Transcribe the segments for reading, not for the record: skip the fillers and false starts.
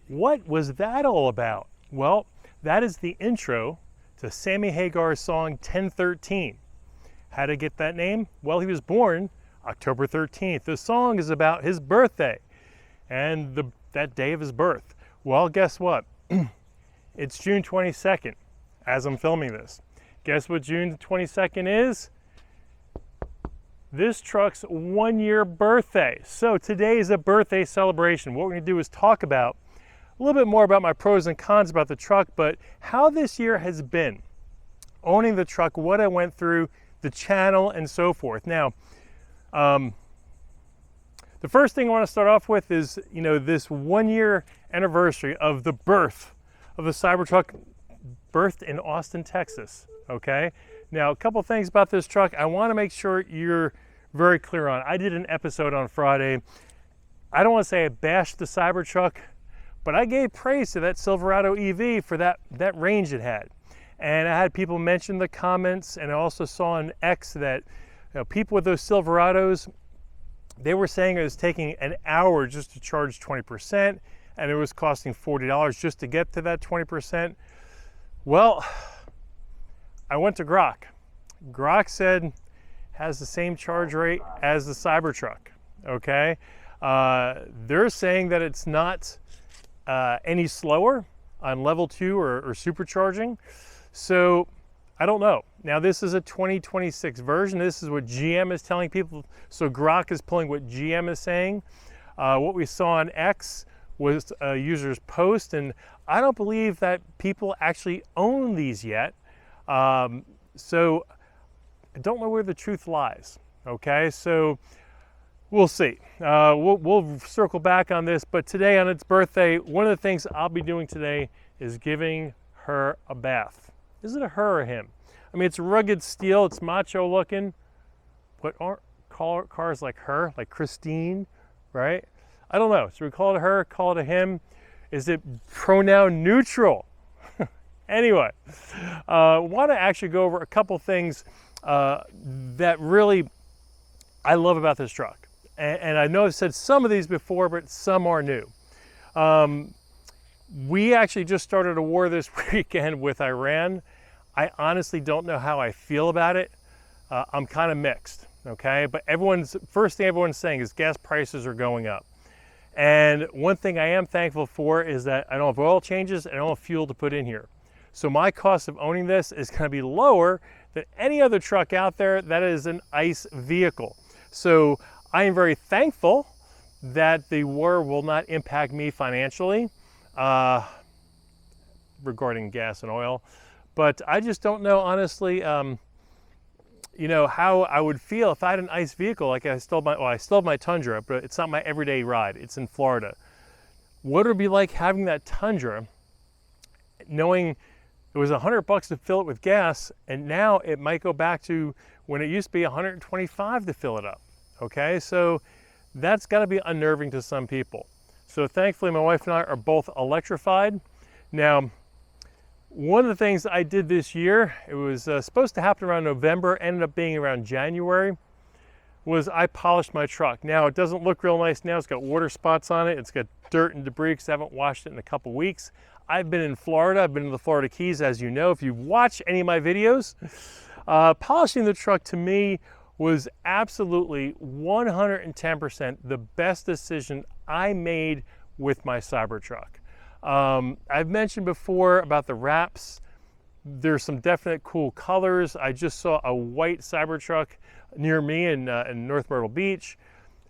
What was that all about? Well, that is the intro to Sammy Hagar's song 1013. How did he get that name? Well, he was born October 13th. The song is about his birthday and that day of his birth. Well, guess what? It's June 22nd as I'm filming this. Guess what June 22nd is? This truck's 1-year birthday. So today is a birthday celebration. What we're gonna do is talk about a little bit more about my pros and cons about the truck, but how this year has been owning the truck, what I went through, the channel, and so forth. Now, the first thing I want to start off with is, this 1-year anniversary of the birth of the Cybertruck, birthed in Austin, Texas. Okay. Now, a couple things about this truck I want to make sure you're very clear on. I did an episode on Friday. I don't want to say I bashed the Cybertruck, but I gave praise to that Silverado EV for that range it had. And I had people mention the comments, and I also saw on X that people with those Silverados, they were saying it was taking an hour just to charge 20%, and it was costing $40 just to get to that 20%. Well, I went to Grok. Grok said has the same charge rate as the Cybertruck, okay? They're saying that it's not any slower on level 2 or supercharging. So I don't know. Now this is a 2026 version. This is what GM is telling people. So Grok is pulling what GM is saying. What we saw on X was a user's post, and I don't believe that people actually own these yet. So I don't know where the truth lies. Okay, so we'll see. We'll circle back on this, but today on its birthday, one of the things I'll be doing today is giving her a bath. Is it a her or him? I mean, it's rugged steel, it's macho looking, but aren't cars like her, like Christine, right? I don't know. Should we call it a her, call it a him? Is it pronoun neutral? Anyway, want to actually go over a couple things that really I love about this truck. And I know I've said some of these before, but some are new. We actually just started a war this weekend with Iran. I honestly don't know how I feel about it. I'm kind of mixed, okay? But first thing everyone's saying is gas prices are going up. And one thing I am thankful for is that I don't have oil changes and I don't have fuel to put in here. So my cost of owning this is going to be lower than any other truck out there that is an ICE vehicle. So I am very thankful that the war will not impact me financially regarding gas and oil. But I just don't know, honestly, how I would feel if I had an ICE vehicle. Like I still have my Tundra, but it's not my everyday ride. It's in Florida. What would it be like having that Tundra, knowing it was $100 to fill it with gas, and now it might go back to when it used to be $125 to fill it up. Okay, so that's got to be unnerving to some people. So thankfully, my wife and I are both electrified. Now, one of the things I did this year, it was supposed to happen around November, ended up being around January, was I polished my truck. Now, it doesn't look real nice now. It's got water spots on it. It's got dirt and debris because I haven't washed it in a couple weeks. I've been in Florida. I've been in the Florida Keys, as you know, if you've watched any of my videos. Polishing the truck to me was absolutely 110% the best decision I made with my Cybertruck. I've mentioned before about the wraps. There's some definite cool colors. I just saw a white Cybertruck near me in North Myrtle Beach.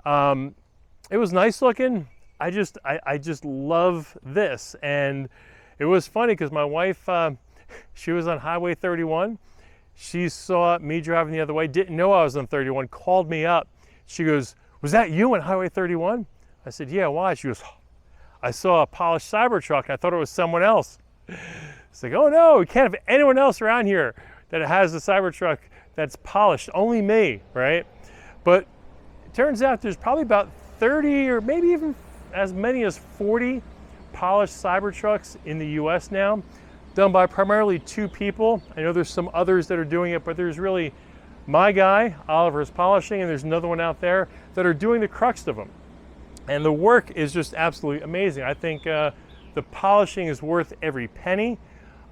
It was nice looking. I just love this. And it was funny because my wife, she was on Highway 31. She saw me driving the other way, didn't know I was on 31, called me up. She goes, "Was that you on Highway 31? I said, "Yeah, why?" She goes, "I saw a polished Cybertruck and I thought it was someone else." It's like, oh no, we can't have anyone else around here that has a Cybertruck that's polished, only me, right? But it turns out there's probably about 30 or maybe even as many as 40 polished Cybertrucks in the US now, done by primarily 2 people. I know there's some others that are doing it, but there's really my guy, Oliver's polishing, and there's another one out there that are doing the crux of them. And the work is just absolutely amazing. I think The polishing is worth every penny.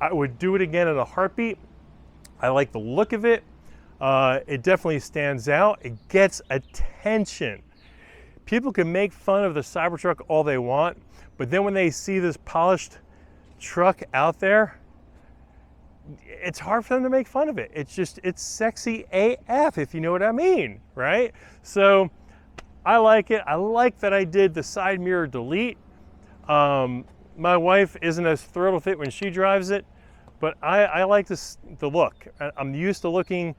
I would do it again in a heartbeat. I like the look of it. It definitely stands out. It gets attention. People can make fun of the Cybertruck all they want, but then when they see this polished truck out there, it's hard for them to make fun of it. It's sexy AF, if you know what I mean, right? So I like it. I like that I did the side mirror delete. My wife isn't as thrilled with it when she drives it, but I like the look. I'm used to looking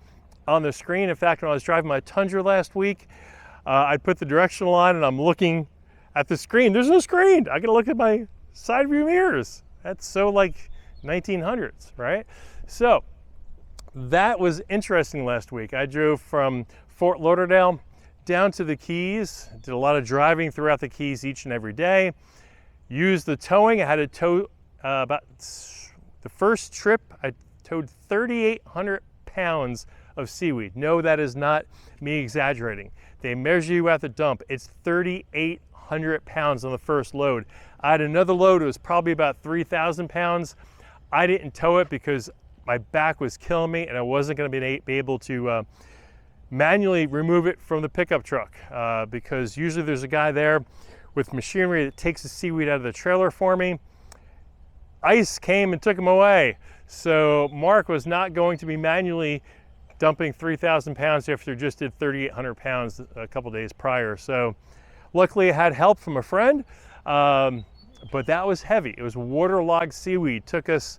on the screen. In fact, when I was driving my Tundra last week, I put the directional on and I'm looking at the screen. There's no screen. I gotta look at my side view mirrors. That's so like 1900s, right? So that was interesting last week. I drove from Fort Lauderdale down to the Keys, did a lot of driving throughout the Keys each and every day. Used the towing. I had to tow about the first trip, I towed 3,800 pounds of seaweed. No, that is not me exaggerating. They measure you at the dump. It's 3,800 pounds on the first load. I had another load, it was probably about 3,000 pounds. I didn't tow it because my back was killing me and I wasn't gonna be able to manually remove it from the pickup truck because usually there's a guy there with machinery that takes the seaweed out of the trailer for me. Ice came and took them away. So Mark was not going to be manually dumping 3,000 pounds after just did 3,800 pounds a couple days prior. So luckily I had help from a friend, but that was heavy. It was waterlogged seaweed. Took us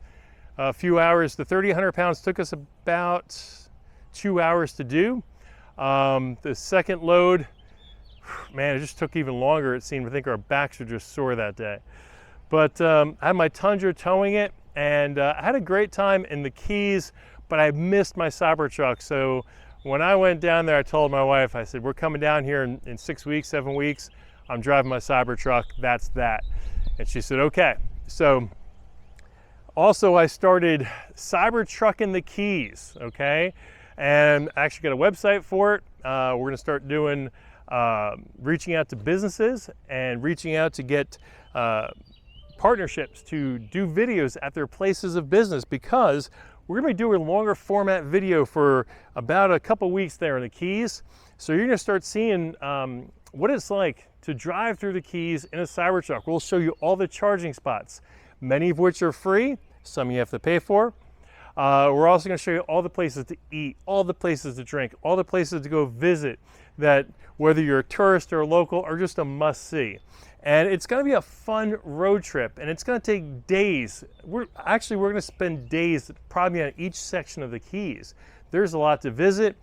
a few hours. The 3,800 pounds took us about 2 hours to do. The second load, man, it just took even longer, it seemed. I think our backs were just sore that day. But I had my Tundra towing it, and I had a great time in the Keys, but I missed my Cybertruck. So when I went down there, I told my wife, I said, we're coming down here in 6 weeks, 7 weeks. I'm driving my Cybertruck, that's that. And she said, okay. So also I started Cybertruck in the Keys, okay? And I actually got a website for it. We're gonna start doing reaching out to businesses and reaching out to get partnerships to do videos at their places of business, because we're gonna be doing a longer format video for about a couple weeks there in the Keys. So you're gonna start seeing what it's like to drive through the Keys in a Cybertruck. We'll show you all the charging spots, many of which are free, some you have to pay for. We're also gonna show you all the places to eat, all the places to drink, all the places to go visit that, whether you're a tourist or a local, are just a must-see. And it's gonna be a fun road trip, and it's gonna take days. We're gonna spend days probably on each section of the Keys. There's a lot to visit.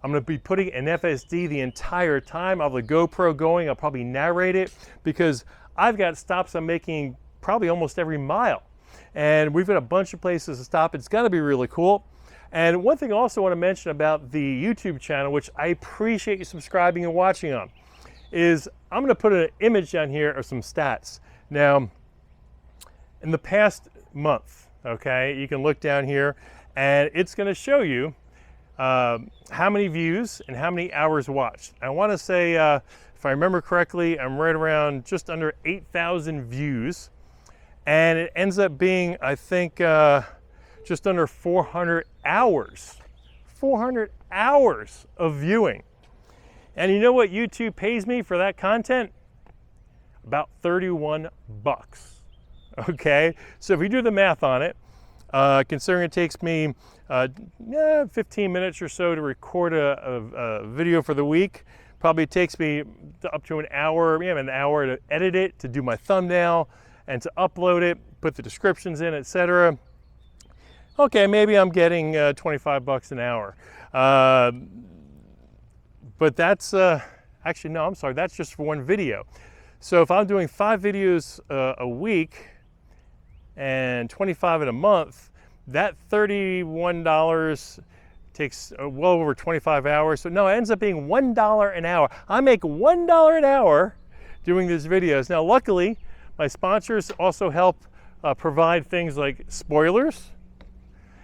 I'm gonna be putting an FSD the entire time. I'll have the GoPro going, I'll probably narrate it, because I've got stops I'm making probably almost every mile. And we've got a bunch of places to stop. It's gonna be really cool. And one thing I also want to mention about the YouTube channel, which I appreciate you subscribing and watching on, is I'm going to put an image down here of some stats. Now, in the past month, okay, you can look down here and it's going to show you how many views and how many hours watched. I want to say, if I remember correctly, I'm right around just under 8,000 views. And it ends up being, I think, just under 400 hours. 400 hours of viewing. And you know what YouTube pays me for that content? About 31 bucks. Okay, so if you do the math on it, considering it takes me 15 minutes or so to record a video for the week, probably takes me up to an hour to edit it, to do my thumbnail, and to upload it, put the descriptions in, etc. Okay, maybe I'm getting 25 bucks an hour. But that's, actually, no, I'm sorry, that's just for one video. So if I'm doing 5 videos a week and 25 in a month, that $31 takes well over 25 hours. So no, it ends up being $1 an hour. I make $1 an hour doing these videos. Now, luckily, my sponsors also help provide things like spoilers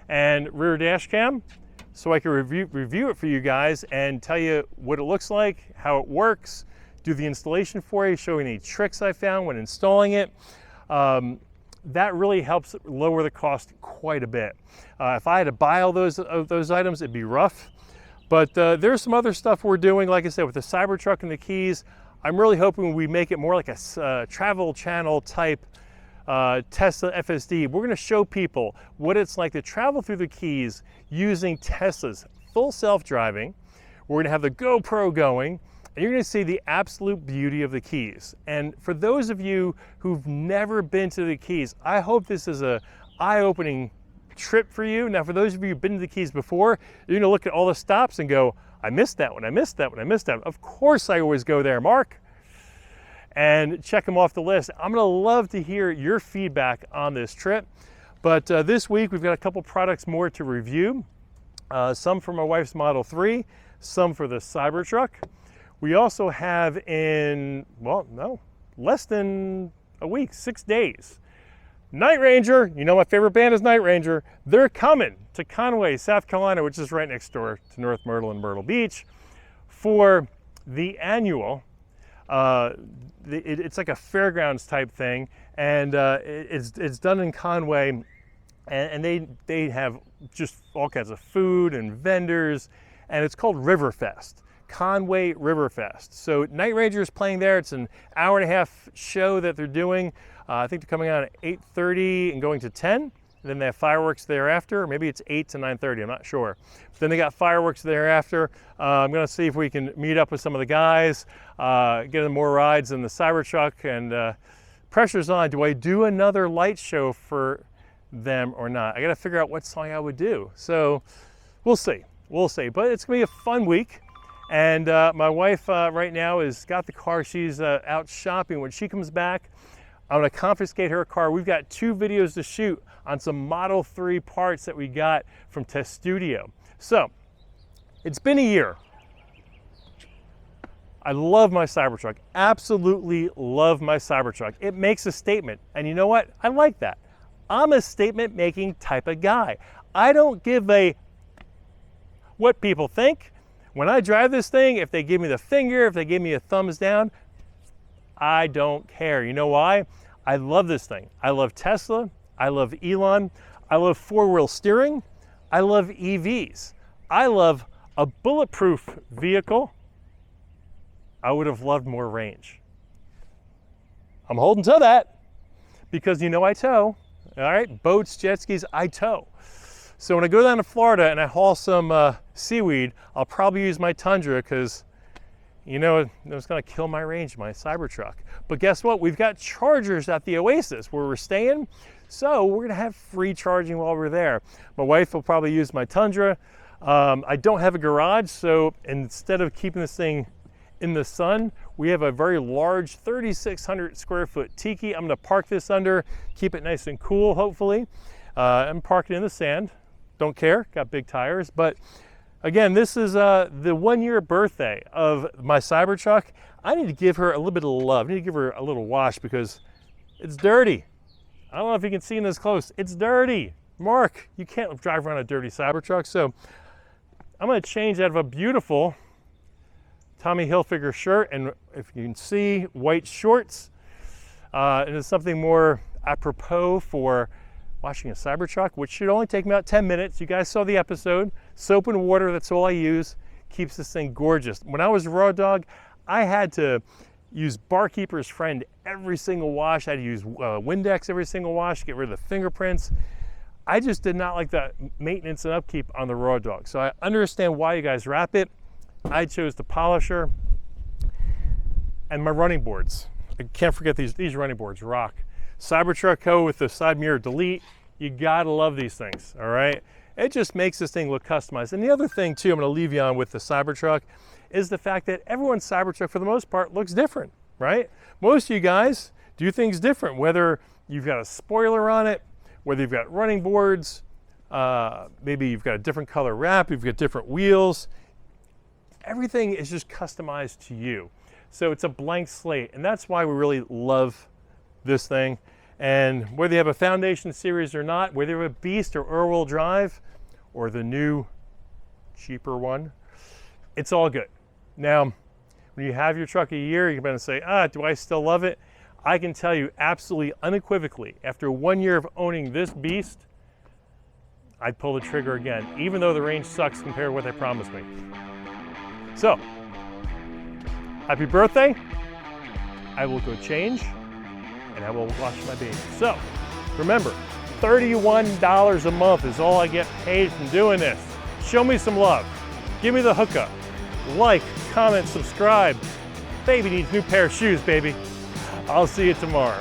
and rear dash cam, so I can review it for you guys and tell you what it looks like, how it works, do the installation for you, show you any tricks I found when installing it. that really helps lower the cost quite a bit. If I had to buy all those items, it'd be rough. But there's some other stuff we're doing, like I said, with the Cybertruck and the keys. I'm really hoping we make it more like a travel channel type Tesla FSD. We're gonna show people what it's like to travel through the keys using Tesla's full self-driving. We're gonna have the GoPro going, and you're gonna see the absolute beauty of the keys. And for those of you who've never been to the keys, I hope this is a eye-opening trip for you. Now, for those of you who've been to the keys before, you're gonna look at all the stops and go, I missed that one, I missed that one, I missed that one. Of course I always go there, Mark. And check them off the list. I'm gonna love to hear your feedback on this trip. But this week we've got a couple products more to review. Some for my wife's Model 3, some for the Cybertruck. We also have in, well, no, less than a week, 6 days. Night Ranger, you know my favorite band is Night Ranger. They're coming to Conway, South Carolina, which is right next door to North Myrtle and Myrtle Beach, for the annual, it's like a fairgrounds type thing, and it's done in Conway, and they have just all kinds of food and vendors, and it's called Riverfest. Conway Riverfest. So Night Ranger is playing there. It's an hour-and-a-half show that they're doing. I think they're coming on at 8:30 and going to 10. And then they have fireworks thereafter. Maybe it's 8 to 9:30, I'm not sure. But then they got fireworks thereafter. I'm gonna see if we can meet up with some of the guys, get them more rides in the Cybertruck, and pressure's on. Do I do another light show for them or not? I gotta figure out what song I would do. So we'll see, But it's gonna be a fun week. And my wife right now has got the car. She's out shopping. When she comes back, I'm gonna confiscate her car. We've got 2 videos to shoot on some Model 3 parts that we got from Test Studio. So, it's been a year. I love my Cybertruck, absolutely love my Cybertruck. It makes a statement, and you know what? I like that. I'm a statement-making type of guy. I don't give a what people think. When I drive this thing, if they give me the finger, if they give me a thumbs down, I don't care. You know why? I love this thing. I love Tesla. I love Elon. I love 4-wheel steering. I love EVs. I love a bulletproof vehicle. I would have loved more range. I'm holding to that because you know I tow. All right, boats, jet skis, I tow. So when I go down to Florida and I haul some seaweed, I'll probably use my Tundra because, you know, it's gonna kill my range, my Cybertruck. But guess what? We've got chargers at the Oasis where we're staying, so we're gonna have free charging while we're there. My wife will probably use my Tundra. I don't have a garage, so instead of keeping this thing in the sun, we have a very large 3,600 square foot tiki. I'm gonna park this under, keep it nice and cool, hopefully. I'm parking in the sand. Don't care, got big tires. But again, this is the 1-year birthday of my Cybertruck. I need to give her a little bit of love. I need to give her a little wash because it's dirty. I don't know if you can see in this close. It's dirty. Mark, you can't drive around a dirty Cybertruck. So I'm gonna change out of a beautiful Tommy Hilfiger shirt, and if you can see, white shorts. And it's something more apropos for washing a Cybertruck, which should only take me about 10 minutes. You guys saw the episode. Soap and water, that's all I use. Keeps this thing gorgeous. When I was a raw dog, I had to use Barkeeper's Friend every single wash. I had to use Windex every single wash to get rid of the fingerprints. I just did not like that maintenance and upkeep on the raw dog. So I understand why you guys wrap it. I chose the polisher. And my running boards. I can't forget these running boards rock. Cybertruck Co. with the side mirror delete. You gotta love these things, all right? It just makes this thing look customized. And the other thing too, I'm gonna leave you on with the Cybertruck, is the fact that everyone's Cybertruck for the most part looks different, right? Most of you guys do things different, whether you've got a spoiler on it, whether you've got running boards, maybe you've got a different color wrap, you've got different wheels. Everything is just customized to you. So it's a blank slate, and that's why we really love this thing. And whether you have a Foundationseries or not, whether you have a Beast or all-wheel drive or the new cheaper one, it's all good. Now, when you have your truck a year, you're going to say, do I still love it? I can tell you absolutely unequivocally, after 1 year of owning this beast, I'd pull the trigger again, even though the range sucks compared to what they promised me. So, happy birthday. I will go change and I will watch my baby. So, remember, $31 a month is all I get paid from doing this. Show me some love. Give me the hookup. Like, comment, subscribe. Baby needs a new pair of shoes, baby. I'll see you tomorrow.